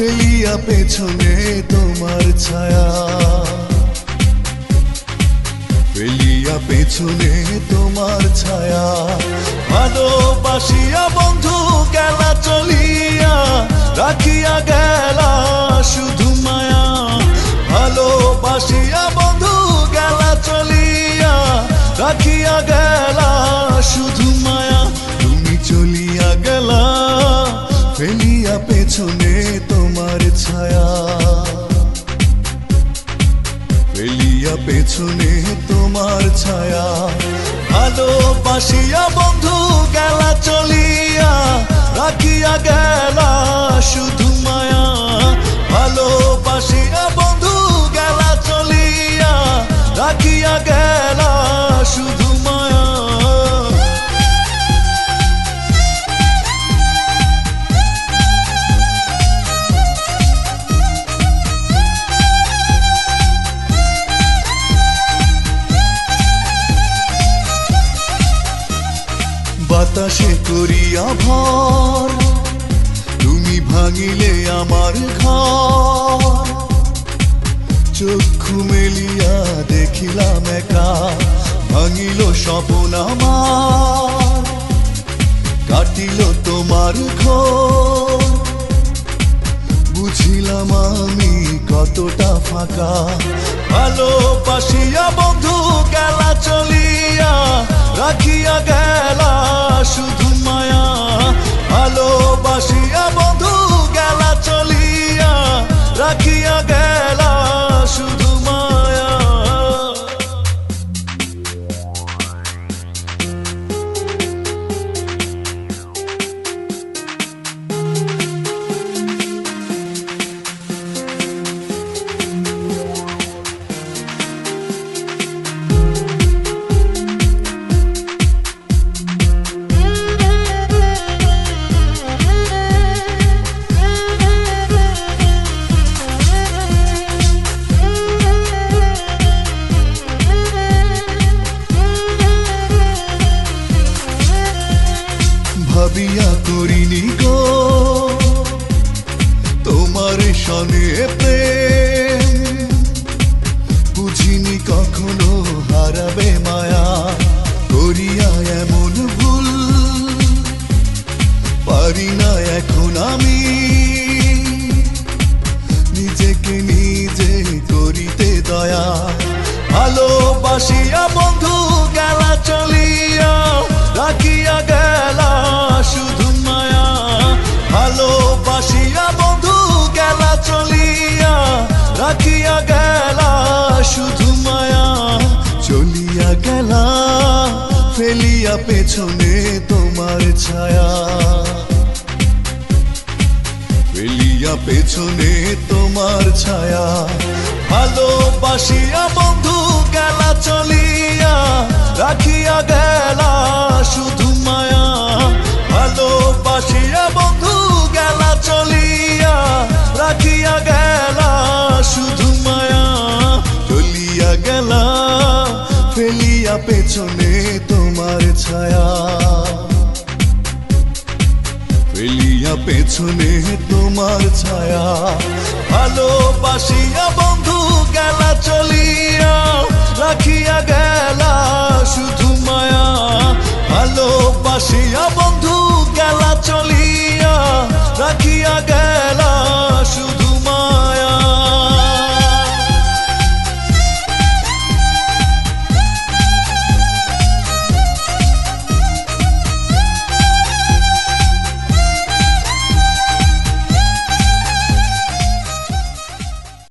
ফেলিয়া পেছনে তোমার ছায়া, ফেলিয়া পেছনে তোমার ছায়া। ভালোবাসিয়া বন্ধু গেলা চলিয়া, রাখিয়া গেলা শুধু মায়া। ভালোবাসিয়া বন্ধু গেলা চলিয়া, রাখিয়া গেলা শুধু মায়া। তুমি চলিয়া গেলা ফেলিয়া পেছনে তোমার ছায়া, ফেলিয়া পেছনে তোমার ছায়া। ভালোবাসিয়া বন্ধু গেলা চলিয়া, রাখিয়া গেলা শুধু মায়া। ভালোবাসিয়া বন্ধু গেলা চলিয়া, রাখিয়া গেলা শুধু মায়া। বাতাসে করিয়া ভর, তুমি ভাঙিলে আমার ঘর। চক্ষু মেলিয়া দেখিলাম একা, ভাঙিল স্বপ্ন আমার। কাটিল তোমার ঘোর, বুঝিলাম আমি কতটা ফাঁকা। ভালোবাসিয়া বন্ধু গেলা চলিয়া, রাখিয়া গেলা শুধু মায়া। ভালোবাসিয়া বন্ধু গেলা চলিয়া, রাখিয়া গেলা শুধু মায়া। ভাবিয়া করিনি গো তোমার সনে প্রেম, বুঝিনি কখনো হারাবে মায়া। করিয়া এমন ভুল পারি না এখন আমি, নিজেকে নিজে করিতে দয়া। ভালোবাসিয়া বন্ধু গেলা চলিয়া, রাখিয়া গেলা শুধু মায়া। ভালোবাসিয়া বন্ধু গেলা চলিয়া, রাখিয়া গেলা শুধু মায়া। চলিয়া গেলা ফেলিয়া পেছনে তোমার ছায়া, ফেলিয়া পেছনে তোমার ছায়া। ভালোবাসিয়া বন্ধু গেলা চলিয়া, রাখিয়া গেলা শুধু মায়া। ভালোবাসিয়া বন্ধু গেলা চলিয়া, রাখিয়া গেলা শুধু মায়া। চলিয়া গেলা ফেলিয়া পেছনে তোমার ছায়া, ফেলিয়া পেছনে তোমার ছায়া। ভালোবাসিয়া বন্ধু গেলা চলিয়া, রাখিয়া গেলা শুধু